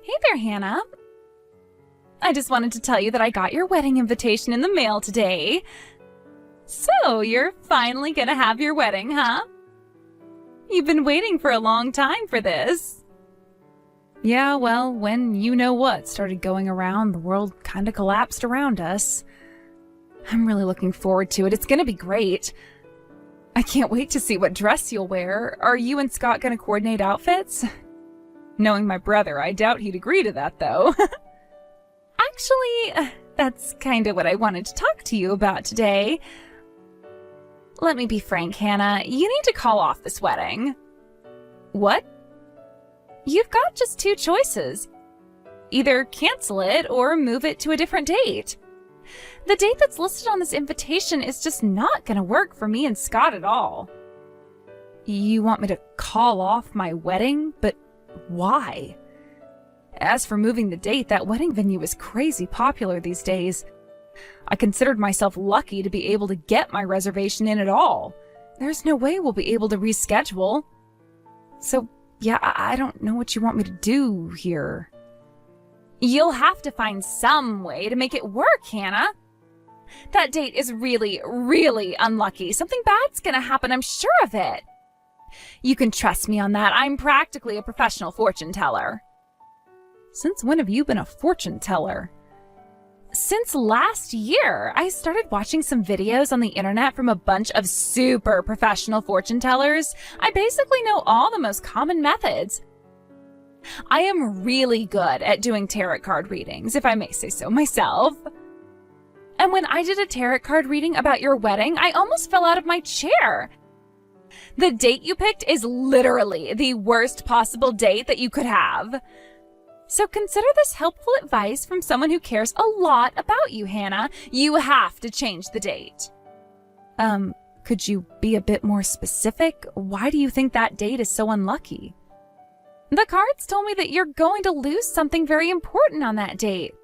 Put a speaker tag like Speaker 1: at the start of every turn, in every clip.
Speaker 1: Hey there, Hannah. I just wanted to tell you that I got your wedding invitation in the mail today. So, you're finally gonna have your wedding, huh? You've been waiting for a long time for this. Yeah, well, when you-know-what started going around, the world kinda collapsed around us. I'm really looking forward to it. It's gonna be great. I can't wait to see what dress you'll wear. Are you and Scott gonna coordinate outfits? Knowing my brother, I doubt he'd agree to that, though. Actually, that's kind of what I wanted to talk to you about today. Let me be frank, Hannah. You need to call off this wedding. What? You've got just two choices. Either cancel it or move it to a different date. The date that's listed on this invitation is just not gonna work for me and Scott at all. You want me to call off my wedding? But why? As for moving the date, that wedding venue is crazy popular these days. I considered myself lucky to be able to get my reservation in at all. There's no way we'll be able to reschedule. So, yeah, I don't know what you want me to do here. You'll have to find some way to make it work, Hannah. That date is really, really unlucky. Something bad's gonna happen, I'm sure of it. You can trust me on that. I'm practically a professional fortune teller. Since when have you been a fortune teller? Since last year. I started watching some videos on the internet from a bunch of super professional fortune tellers. I basically know all the most common methods. I am really good at doing tarot card readings, if I may say so myself. And when I did a tarot card reading about your wedding, I almost fell out of my chair. The date you picked is literally the worst possible date that you could have. So consider this helpful advice from someone who cares a lot about you, Hannah. You have to change the date. Could you be a bit more specific? Why do you think that date is so unlucky? The cards told me that you're going to lose something very important on that date.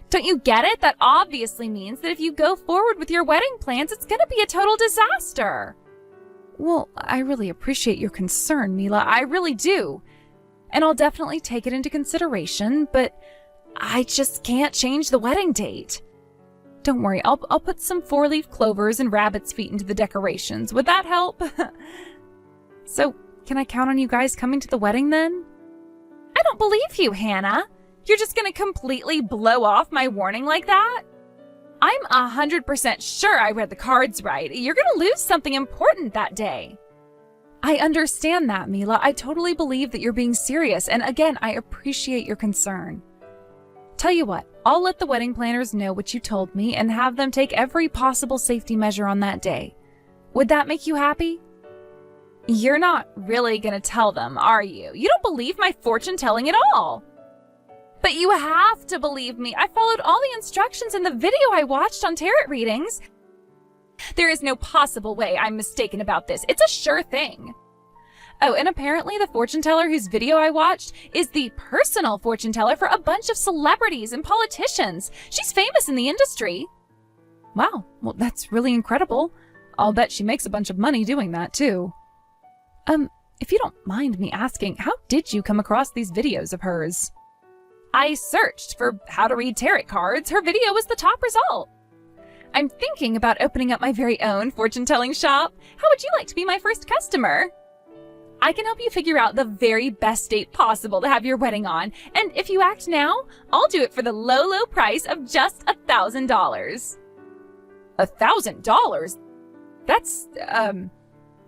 Speaker 1: Don't you get it? That obviously means that if you go forward with your wedding plans, it's going to be a total disaster. Well, I really appreciate your concern, Mila. I really do. And I'll definitely take it into consideration, but I just can't change the wedding date. Don't worry, I'll put some 4-leaf clovers and rabbit's feet into the decorations. Would that help? So, can I count on you guys coming to the wedding then? I don't believe you, Hannah. You're just gonna completely blow off my warning like that? I'm 100% sure I read the cards right. You're gonna lose something important that day. I understand that, Mila. I totally believe that you're being serious, and again, I appreciate your concern. Tell you what, I'll let the wedding planners know what you told me and have them take every possible safety measure on that day. Would that make you happy? You're not really gonna tell them, are you? You don't believe my fortune telling at all. But you have to believe me. I followed all the instructions in the video I watched on tarot readings. There is no possible way I'm mistaken about this. It's a sure thing. Oh, and apparently the fortune teller whose video I watched is the personal fortune teller for a bunch of celebrities and politicians. She's famous in the industry. Wow, well, that's really incredible. I'll bet she makes a bunch of money doing that, too. If you don't mind me asking, how did you come across these videos of hers? I searched for how to read tarot cards. Her video was the top result. I'm thinking about opening up my very own fortune-telling shop. How would you like to be my first customer? I can help you figure out the very best date possible to have your wedding on, and if you act now, I'll do it for the low, low price of just $1,000. $1,000?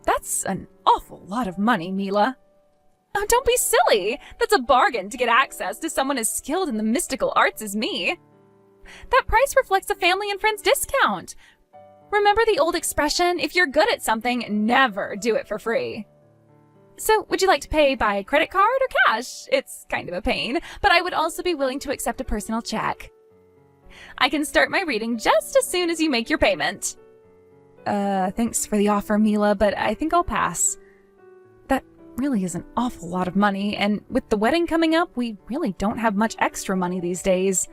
Speaker 1: That's an awful lot of money, Mila. Oh, don't be silly. That's a bargain to get access to someone as skilled in the mystical arts as me. That price reflects a family and friends discount. Remember the old expression, if you're good at something, never do it for free. So, would you like to pay by credit card or cash? It's kind of a pain, but I would also be willing to accept a personal check. I can start my reading just as soon as you make your payment. Thanks for the offer, Mila, but I think I'll pass. That really is an awful lot of money, and with the wedding coming up, we really don't have much extra money these days.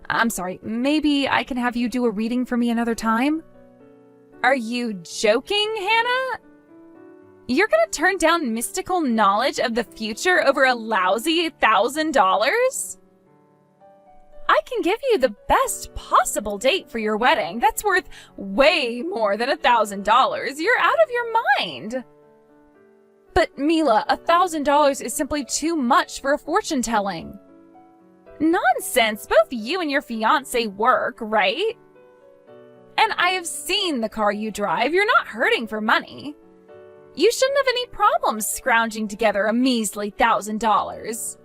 Speaker 1: I'm sorry, maybe I can have you do a reading for me another time? Are you joking, Hannah? You're gonna turn down mystical knowledge of the future over a lousy $1,000? I can give you the best possible date for your wedding. That's worth way more than $1,000. You're out of your mind. But Mila, $1,000 is simply too much for a fortune telling. Nonsense. Both you and your fiance work, right? And I have seen the car you drive. You're not hurting for money. You shouldn't have any problems scrounging together a measly $1,000.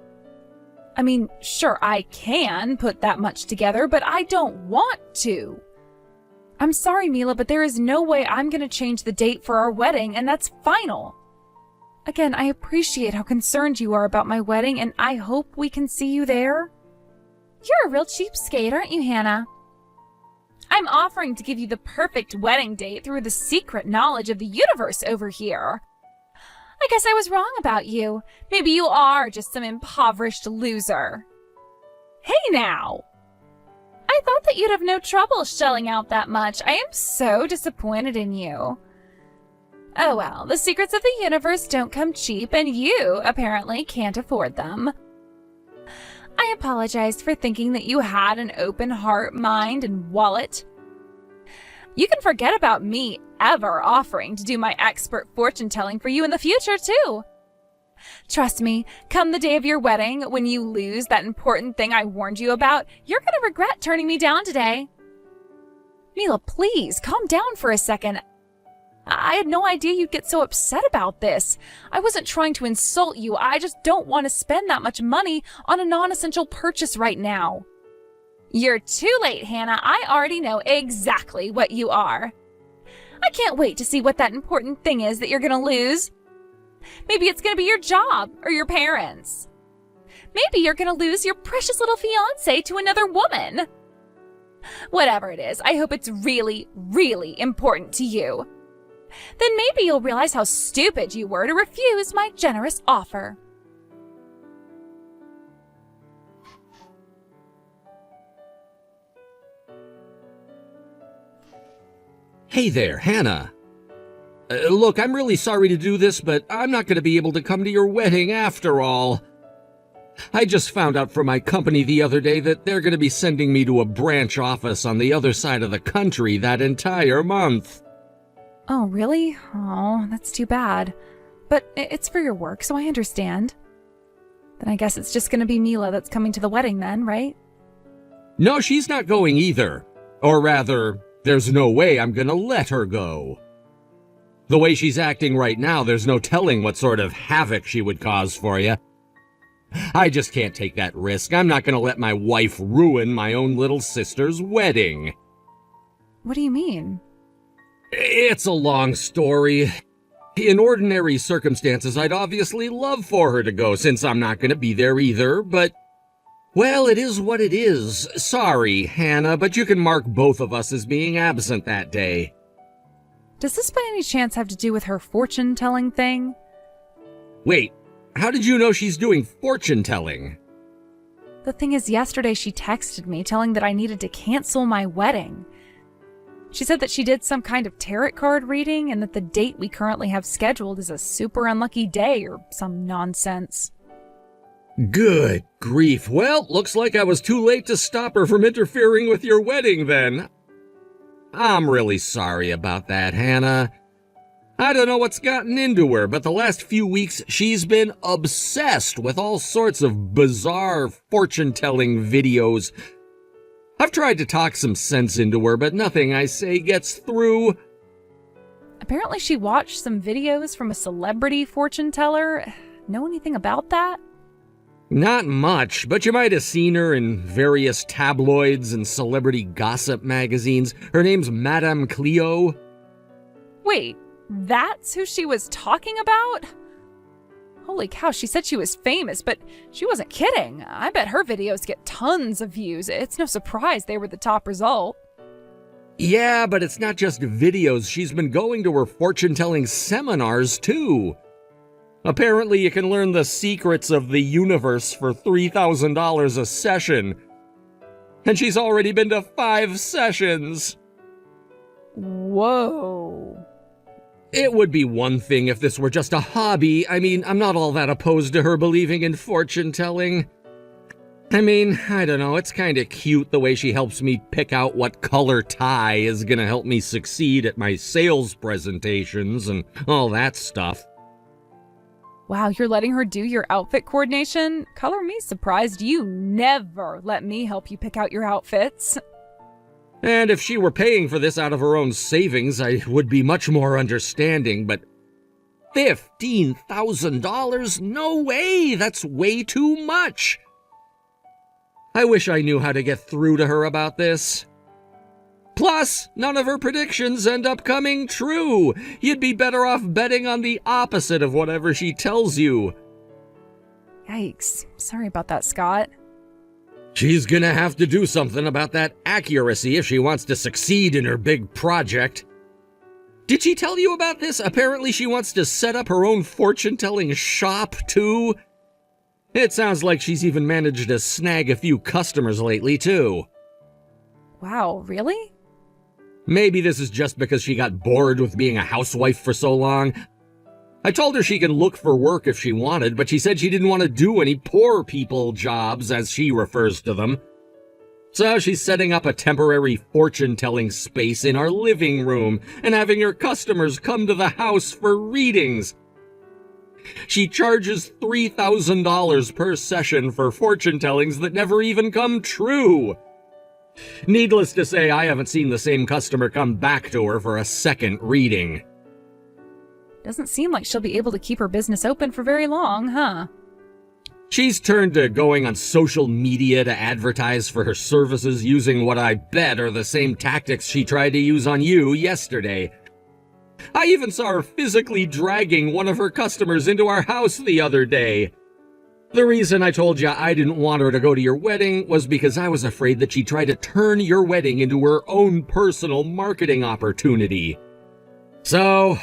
Speaker 1: I mean, sure, I can put that much together, but I don't want to. I'm sorry, Mila, but there is no way I'm going to change the date for our wedding, and that's final. Again, I appreciate how concerned you are about my wedding, and I hope we can see you there. You're a real cheapskate, aren't you, Hannah? I'm offering to give you the perfect wedding date through the secret knowledge of the universe over here. I guess I was wrong about you. Maybe you are just some impoverished loser. Hey now! I thought that you'd have no trouble shelling out that much. I am so disappointed in you. Oh well, the secrets of the universe don't come cheap, and you apparently can't afford them. I apologize for thinking that you had an open heart, mind, and wallet. You can forget about me ever offering to do my expert fortune telling for you in the future, too. Trust me, come the day of your wedding, when you lose that important thing I warned you about, you're going to regret turning me down today. Mila, please, calm down for a second. I had no idea you'd get so upset about this. I wasn't trying to insult you. I just don't want to spend that much money on a non-essential purchase right now. You're too late, Hannah. I already know exactly what you are. I can't wait to see what that important thing is that you're going to lose. Maybe it's going to be your job or your parents. Maybe you're going to lose your precious little fiancé to another woman. Whatever it is, I hope it's really, really important to you. Then maybe you'll realize how stupid you were to refuse my generous offer.
Speaker 2: Hey there, Hannah. Look, I'm really sorry to do this, but I'm not going to be able to come to your wedding after all. I just found out from my company the other day that they're going to be sending me to a branch office on the other side of the country that entire month.
Speaker 1: Oh, really? Oh, that's too bad. But it's for your work, so I understand. Then I guess it's just going to be Mila that's coming to the wedding then, right?
Speaker 2: No, she's not going either. Or rather, there's no way I'm going to let her go. The way she's acting right now, there's no telling what sort of havoc she would cause for you. I just can't take that risk. I'm not going to let my wife ruin my own little sister's wedding.
Speaker 1: What do you mean?
Speaker 2: It's a long story. In ordinary circumstances, I'd obviously love for her to go since I'm not going to be there either, but... well, it is what it is. Sorry, Hannah, but you can mark both of us as being absent that day.
Speaker 1: Does this by any chance have to do with her fortune-telling thing?
Speaker 2: Wait, how did you know she's doing fortune-telling?
Speaker 1: The thing is, yesterday she texted me telling that I needed to cancel my wedding. She said that she did some kind of tarot card reading and that the date we currently have scheduled is a super unlucky day or some nonsense.
Speaker 2: Good grief. Well, looks like I was too late to stop her from interfering with your wedding then. I'm really sorry about that, Hannah. I don't know what's gotten into her, but the last few weeks she's been obsessed with all sorts of bizarre fortune-telling videos. I've tried to talk some sense into her, but nothing I say gets through.
Speaker 1: Apparently she watched some videos from a celebrity fortune teller. Know anything about that?
Speaker 2: Not much, but you might have seen her in various tabloids and celebrity gossip magazines. Her name's Madame Cleo.
Speaker 1: Wait, that's who she was talking about? Holy cow, she said she was famous, but she wasn't kidding. I bet her videos get tons of views. It's no surprise they were the top result.
Speaker 2: Yeah, but it's not just videos. She's been going to her fortune-telling seminars, too. Apparently, you can learn the secrets of the universe for $3,000 a session. And she's already been to 5 sessions.
Speaker 1: Whoa.
Speaker 2: It would be one thing if this were just a hobby. I mean, I'm not all that opposed to her believing in fortune-telling. I mean, I don't know, it's kinda cute the way she helps me pick out what color tie is gonna help me succeed at my sales presentations and all that stuff.
Speaker 1: Wow, you're letting her do your outfit coordination? Color me surprised. You never let me help you pick out your outfits.
Speaker 2: And if she were paying for this out of her own savings, I would be much more understanding, but $15,000? No way! That's way too much! I wish I knew how to get through to her about this. Plus, none of her predictions end up coming true. You'd be better off betting on the opposite of whatever she tells you.
Speaker 1: Yikes. Sorry about that, Scott.
Speaker 2: She's gonna have to do something about that accuracy if she wants to succeed in her big project. Did she tell you about this? Apparently she wants to set up her own fortune-telling shop, too. It sounds like she's even managed to snag a few customers lately, too.
Speaker 1: Wow, really?
Speaker 2: Maybe this is just because she got bored with being a housewife for so long. I told her she could look for work if she wanted, but she said she didn't want to do any poor people jobs, as she refers to them. So she's setting up a temporary fortune-telling space in our living room and having her customers come to the house for readings. She charges $3,000 per session for fortune-tellings that never even come true. Needless to say, I haven't seen the same customer come back to her for a second reading.
Speaker 1: Doesn't seem like she'll be able to keep her business open for very long, huh?
Speaker 2: She's turned to going on social media to advertise for her services using what I bet are the same tactics she tried to use on you yesterday. I even saw her physically dragging one of her customers into our house the other day. The reason I told you I didn't want her to go to your wedding was because I was afraid that she'd try to turn your wedding into her own personal marketing opportunity. So,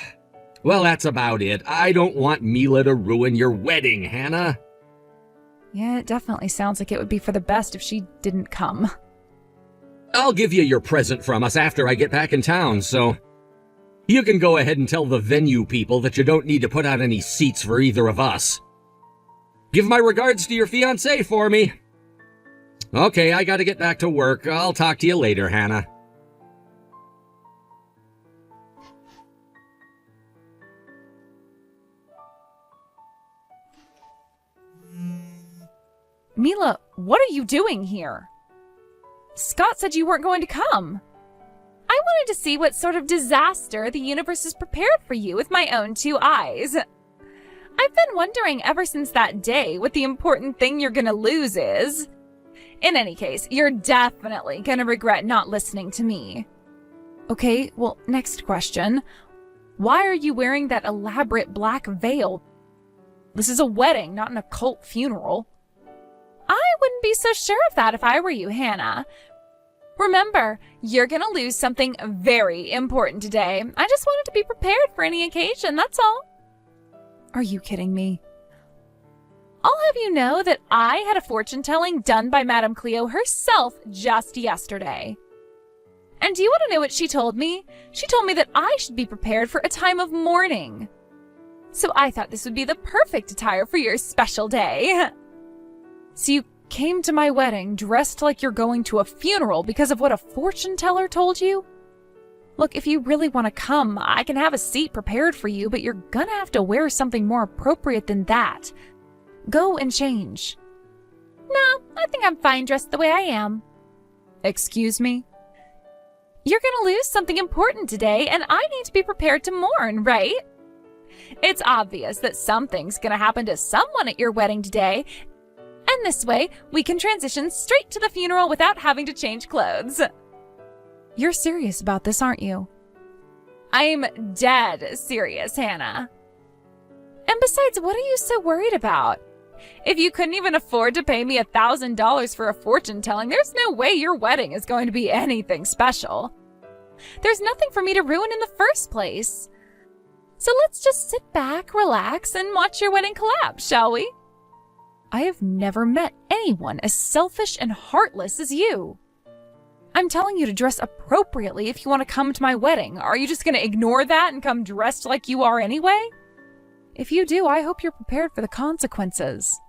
Speaker 2: well, that's about it. I don't want Mila to ruin your wedding, Hannah.
Speaker 1: Yeah, it definitely sounds like it would be for the best if she didn't come.
Speaker 2: I'll give you your present from us after I get back in town, so you can go ahead and tell the venue people that you don't need to put out any seats for either of us. Give my regards to your fiancé for me. Okay, I gotta get back to work. I'll talk to you later, Hannah.
Speaker 1: Mila, what are you doing here? Scott said you weren't going to come. I wanted to see what sort of disaster the universe has prepared for you with my own two eyes. I've been wondering ever since that day what the important thing you're gonna lose is. In any case, you're definitely gonna regret not listening to me. Okay, well, next question. Why are you wearing that elaborate black veil? This is a wedding, not an occult funeral. I wouldn't be so sure of that if I were you, Hannah. Remember, you're gonna lose something very important today. I just wanted to be prepared for any occasion, that's all. Are you kidding me? I'll have you know that I had a fortune-telling done by Madame Cleo herself just yesterday. And do you want to know what she told me? She told me that I should be prepared for a time of mourning. So I thought this would be the perfect attire for your special day. So you came to my wedding dressed like you're going to a funeral because of what a fortune teller told you? Look, if you really want to come, I can have a seat prepared for you, but you're gonna have to wear something more appropriate than that. Go and change. No, I think I'm fine dressed the way I am. Excuse me? You're gonna lose something important today, and I need to be prepared to mourn, right? It's obvious that something's gonna happen to someone at your wedding today, and this way, we can transition straight to the funeral without having to change clothes. You're serious about this, aren't you? I'm dead serious, Hannah. And besides, what are you so worried about? If you couldn't even afford to pay me $1,000 for a fortune telling, there's no way your wedding is going to be anything special. There's nothing for me to ruin in the first place. So let's just sit back, relax, and watch your wedding collapse, shall we? I have never met anyone as selfish and heartless as you. I'm telling you to dress appropriately if you want to come to my wedding. Are you just going to ignore that and come dressed like you are anyway? If you do, I hope you're prepared for the consequences.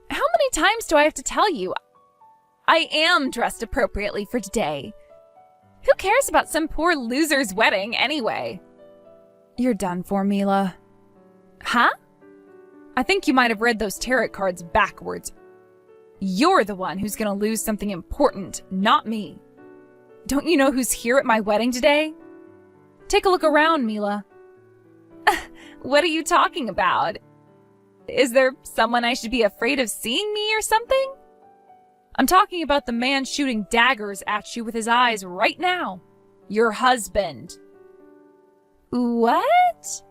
Speaker 1: How many times do I have to tell you? I am dressed appropriately for today. Who cares about some poor loser's wedding anyway? You're done for, Mila. Huh? I think you might have read those tarot cards backwards. You're the one who's going to lose something important, not me. Don't you know who's here at my wedding today? Take a look around, Mila. What are you talking about? Is there someone I should be afraid of seeing me or something? I'm talking about the man shooting daggers at you with his eyes right now. Your husband. What?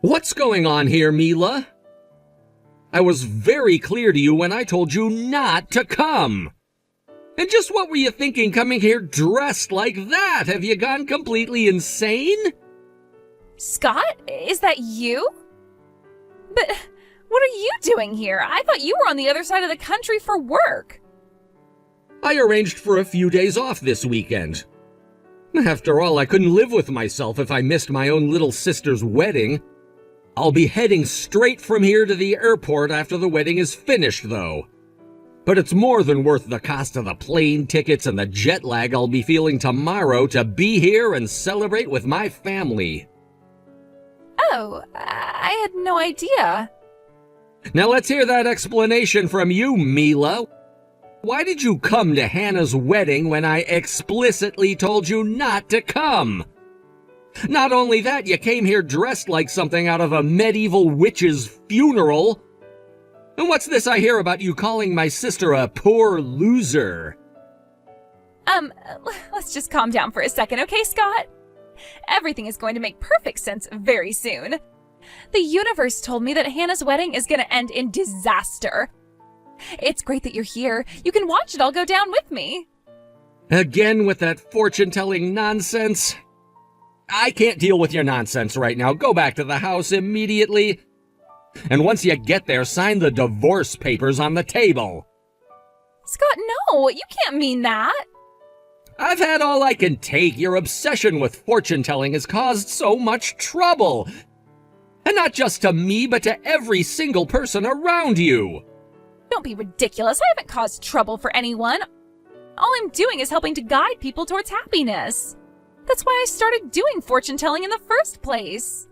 Speaker 2: What's going on here, Mila? I was very clear to you when I told you not to come. And just what were you thinking coming here dressed like that? Have you gone completely insane?
Speaker 1: Scott, is that you? But what are you doing here? I thought you were on the other side of the country for work.
Speaker 2: I arranged for a few days off this weekend. After all, I couldn't live with myself if I missed my own little sister's wedding. I'll be heading straight from here to the airport after the wedding is finished, though. But it's more than worth the cost of the plane tickets and the jet lag I'll be feeling tomorrow to be here and celebrate with my family.
Speaker 1: Oh, I had no idea.
Speaker 2: Now let's hear that explanation from you, Mila. Why did you come to Hannah's wedding when I explicitly told you not to come? Not only that, you came here dressed like something out of a medieval witch's funeral. And what's this I hear about you calling my sister a poor loser?
Speaker 1: Let's just calm down for a second, okay, Scott? Everything is going to make perfect sense very soon. The universe told me that Hannah's wedding is going to end in disaster. It's great that you're here. You can watch it all go down with me.
Speaker 2: Again with that fortune-telling nonsense? I can't deal with your nonsense right now. Go back to the house immediately. And once you get there, sign the divorce papers on the table.
Speaker 1: Scott, no, you can't mean that.
Speaker 2: I've had all I can take. Your obsession with fortune-telling has caused so much trouble. And not just to me, but to every single person around you.
Speaker 1: Don't be ridiculous. I haven't caused trouble for anyone. All I'm doing is helping to guide people towards happiness. That's why I started doing fortune-telling in the first place.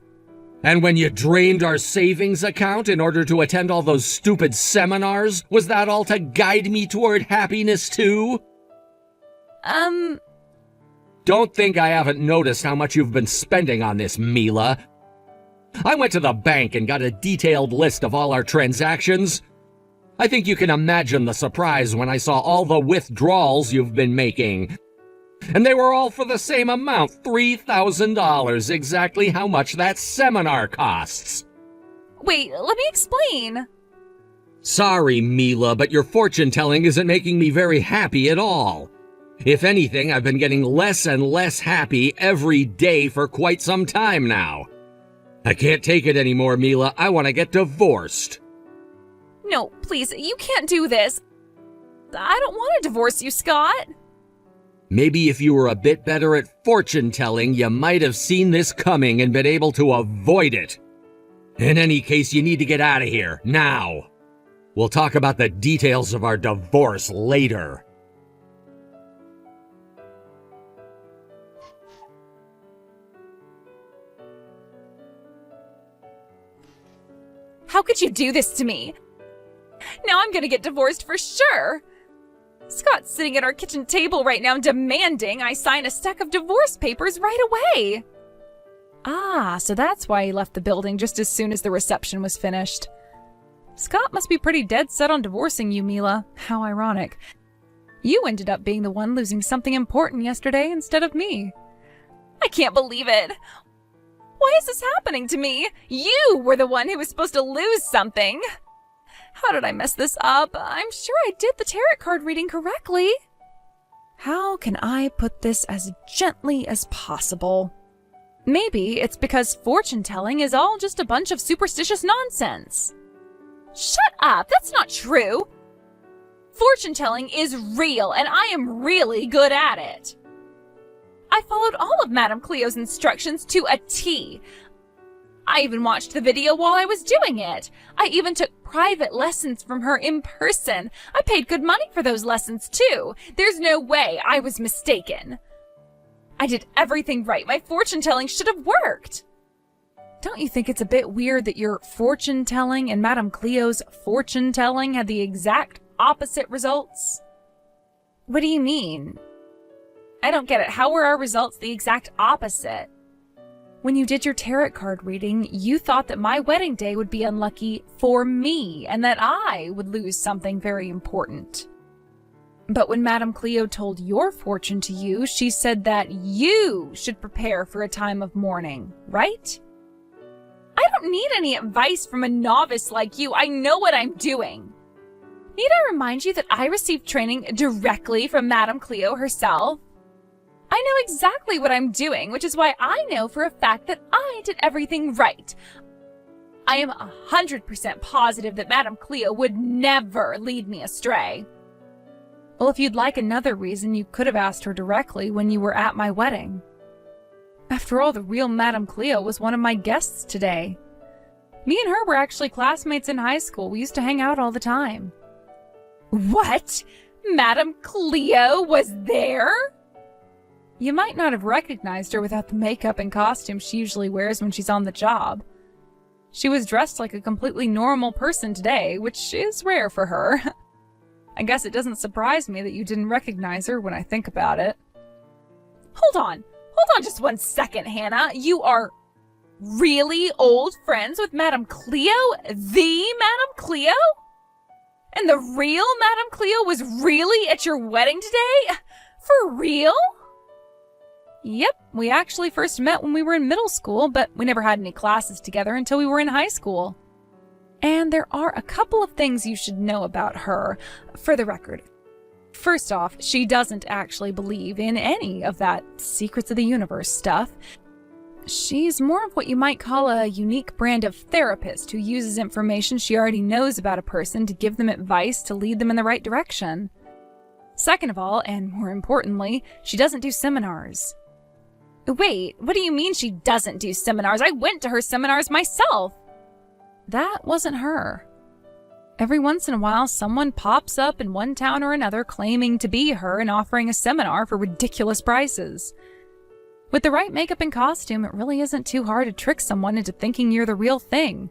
Speaker 2: And when you drained our savings account in order to attend all those stupid seminars, was that all to guide me toward happiness too? Don't think I haven't noticed how much you've been spending on this, Mila. I went to the bank and got a detailed list of all our transactions. I think you can imagine the surprise when I saw all the withdrawals you've been making. And they were all for the same amount, $3,000, exactly how much that seminar costs.
Speaker 1: Wait, let me explain.
Speaker 2: Sorry, Mila, but your fortune-telling isn't making me very happy at all. If anything, I've been getting less and less happy every day for quite some time now. I can't take it anymore, Mila. I want to get divorced.
Speaker 1: No, please, you can't do this. I don't want to divorce you, Scott.
Speaker 2: Maybe if you were a bit better at fortune-telling, you might have seen this coming and been able to avoid it. In any case, you need to get out of here, now. We'll talk about the details of our divorce later.
Speaker 1: How could you do this to me? Now I'm gonna get divorced for sure. Scott's sitting at our kitchen table right now demanding I sign a stack of divorce papers right away. Ah, so that's why he left the building just as soon as the reception was finished. Scott must be pretty dead set on divorcing you, Mila. How ironic. You ended up being the one losing something important yesterday instead of me. I can't believe it. Why is this happening to me? You were the one who was supposed to lose something. How did I mess this up? I'm sure I did the tarot card reading correctly. How can I put this as gently as possible? Maybe it's because fortune-telling is all just a bunch of superstitious nonsense. Shut up! That's not true! Fortune telling is real, and I am really good at it. I followed all of Madame Cleo's instructions to a T. I even watched the video while I was doing it. I even took private lessons from her in person. I paid good money for those lessons too. There's no way I was mistaken. I did everything right. My fortune telling should have worked. Don't you think it's a bit weird that your fortune telling and Madame Cleo's fortune telling had the exact opposite results? What do you mean? I don't get it. How were our results the exact opposite? When you did your tarot card reading, you thought that my wedding day would be unlucky for me and that I would lose something very important. But when Madame Cleo told your fortune to you, she said that you should prepare for a time of mourning, right? I don't need any advice from a novice like you. I know what I'm doing. Need I remind you that I received training directly from Madame Cleo herself? I know exactly what I'm doing, which is why I know for a fact that I did everything right. I am 100% positive that Madame Cleo would never lead me astray. Well, if you'd like another reason, you could have asked her directly when you were at my wedding. After all, the real Madame Cleo was one of my guests today. Me and her were actually classmates in high school. We used to hang out all the time. What? Madame Cleo was there? You might not have recognized her without the makeup and costume she usually wears when she's on the job. She was dressed like a completely normal person today, which is rare for her. I guess it doesn't surprise me that you didn't recognize her when I think about it. Hold on just 1 second, Hannah. You are really old friends with Madame Cleo? The Madame Cleo? And the real Madame Cleo was really at your wedding today? For real? Yep, we actually first met when we were in middle school, but we never had any classes together until we were in high school. And there are a couple of things you should know about her, for the record. First off, she doesn't actually believe in any of that secrets of the universe stuff. She's more of what you might call a unique brand of therapist who uses information she already knows about a person to give them advice to lead them in the right direction. Second of all, and more importantly, she doesn't do seminars. Wait, what do you mean she doesn't do seminars? I went to her seminars myself. That wasn't her. Every once in a while, someone pops up in one town or another claiming to be her and offering a seminar for ridiculous prices. With the right makeup and costume, it really isn't too hard to trick someone into thinking you're the real thing.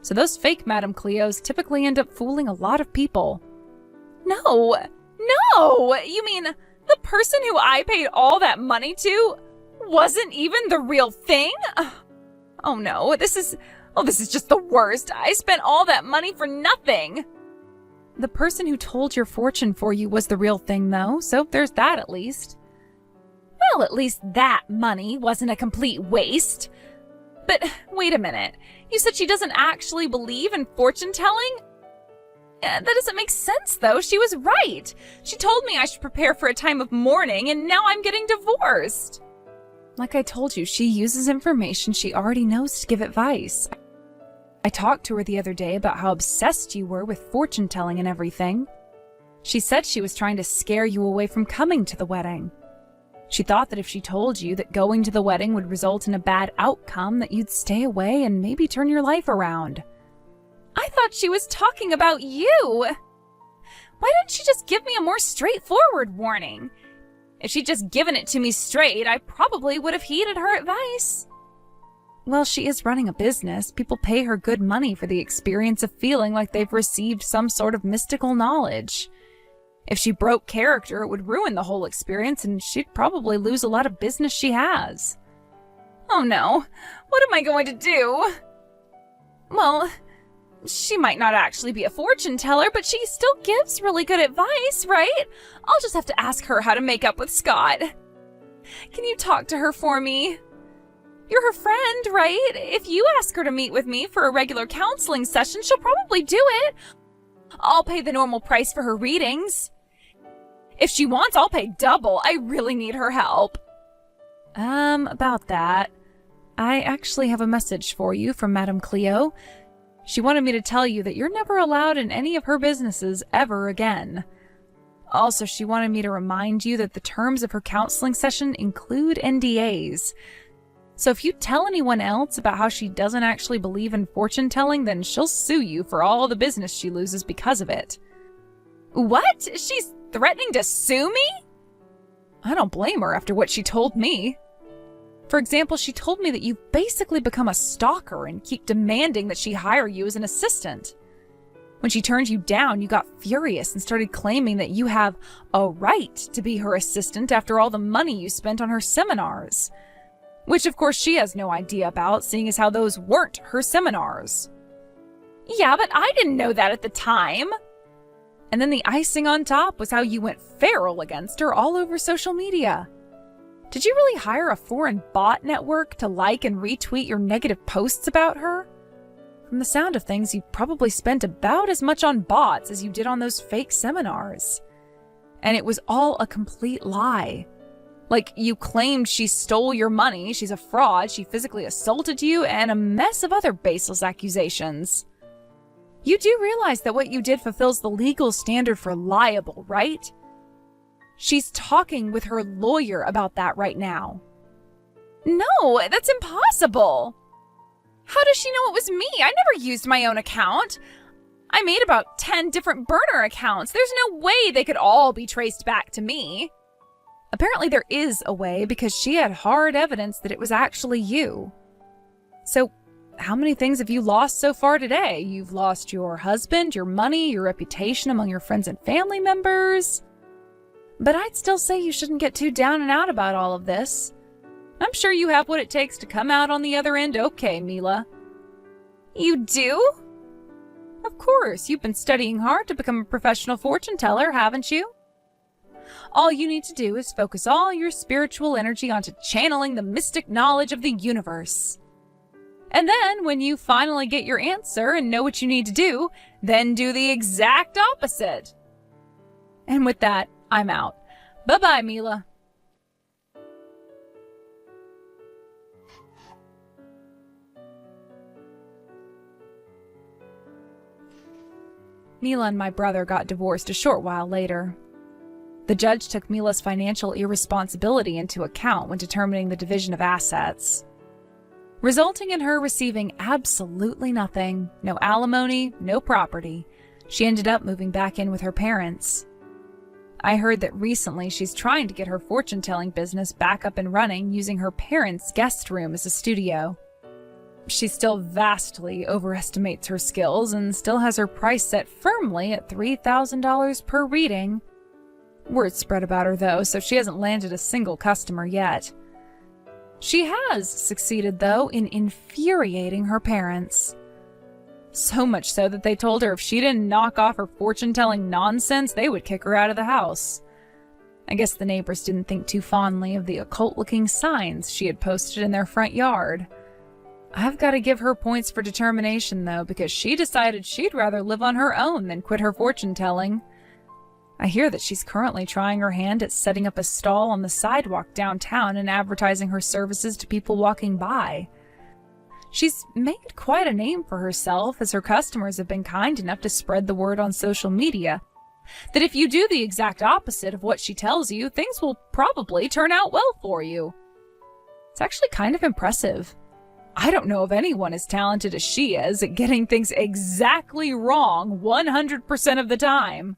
Speaker 1: So those fake Madame Cleos typically end up fooling a lot of people. No! You mean the person who I paid all that money to wasn't even the real thing? Oh no, this is just the worst. I spent all that money for nothing. The person who told your fortune for you was the real thing though, so there's that at least. Well, at least that money wasn't a complete waste. But wait a minute, you said she doesn't actually believe in fortune telling? That doesn't make sense though, she was right. She told me I should prepare for a time of mourning and now I'm getting divorced. Like I told you, she uses information she already knows to give advice. I talked to her the other day about how obsessed you were with fortune telling and everything. She said she was trying to scare you away from coming to the wedding. She thought that if she told you that going to the wedding would result in a bad outcome, that you'd stay away and maybe turn your life around. I thought she was talking about you. Why didn't she just give me a more straightforward warning? If she'd just given it to me straight, I probably would have heeded her advice. Well, she is running a business. People pay her good money for the experience of feeling like they've received some sort of mystical knowledge. If she broke character, it would ruin the whole experience, and she'd probably lose a lot of business she has. Oh no, what am I going to do? Well, she might not actually be a fortune teller, but she still gives really good advice, right? I'll just have to ask her how to make up with Scott. Can you talk to her for me? You're her friend, right? If you ask her to meet with me for a regular counseling session, she'll probably do it. I'll pay the normal price for her readings. If she wants, I'll pay double. I really need her help. About that, I actually have a message for you from Madame Cleo. She wanted me to tell you that you're never allowed in any of her businesses ever again. Also, she wanted me to remind you that the terms of her counseling session include NDAs. So if you tell anyone else about how she doesn't actually believe in fortune telling, then she'll sue you for all the business she loses because of it. What? She's threatening to sue me? I don't blame her after what she told me. For example, she told me that you've basically become a stalker and keep demanding that she hire you as an assistant. When she turned you down, you got furious and started claiming that you have a right to be her assistant after all the money you spent on her seminars. Which, of course, she has no idea about, seeing as how those weren't her seminars. Yeah, but I didn't know that at the time. And then the icing on top was how you went feral against her all over social media. Did you really hire a foreign bot network to like and retweet your negative posts about her? From the sound of things, you probably spent about as much on bots as you did on those fake seminars. And it was all a complete lie. Like, you claimed she stole your money, she's a fraud, she physically assaulted you, and a mess of other baseless accusations. You do realize that what you did fulfills the legal standard for liable, right? She's talking with her lawyer about that right now. No, that's impossible. How does she know it was me? I never used my own account. I made about 10 different burner accounts. There's no way they could all be traced back to me. Apparently there is a way because she had hard evidence that it was actually you. So, how many things have you lost so far today? You've lost your husband, your money, your reputation among your friends and family members. But I'd still say you shouldn't get too down and out about all of this. I'm sure you have what it takes to come out on the other end okay, Mila. You do? Of course, you've been studying hard to become a professional fortune teller, haven't you? All you need to do is focus all your spiritual energy onto channeling the mystic knowledge of the universe. And then, when you finally get your answer and know what you need to do, then do the exact opposite. And with that, I'm out. Bye-bye, Mila. Mila and my brother got divorced a short while later. The judge took Mila's financial irresponsibility into account when determining the division of assets, resulting in her receiving absolutely nothing, no alimony, no property. She ended up moving back in with her parents. I heard that recently she's trying to get her fortune-telling business back up and running using her parents' guest room as a studio. She still vastly overestimates her skills and still has her price set firmly at $3,000 per reading. Word spread about her though, so she hasn't landed a single customer yet. She has succeeded, though, in infuriating her parents. So much so that they told her if she didn't knock off her fortune-telling nonsense, they would kick her out of the house. I guess the neighbors didn't think too fondly of the occult-looking signs she had posted in their front yard. I've got to give her points for determination, though, because she decided she'd rather live on her own than quit her fortune-telling. I hear that she's currently trying her hand at setting up a stall on the sidewalk downtown and advertising her services to people walking by. She's made quite a name for herself, as her customers have been kind enough to spread the word on social media that if you do the exact opposite of what she tells you, things will probably turn out well for you. It's actually kind of impressive. I don't know of anyone as talented as she is at getting things exactly wrong 100% of the time.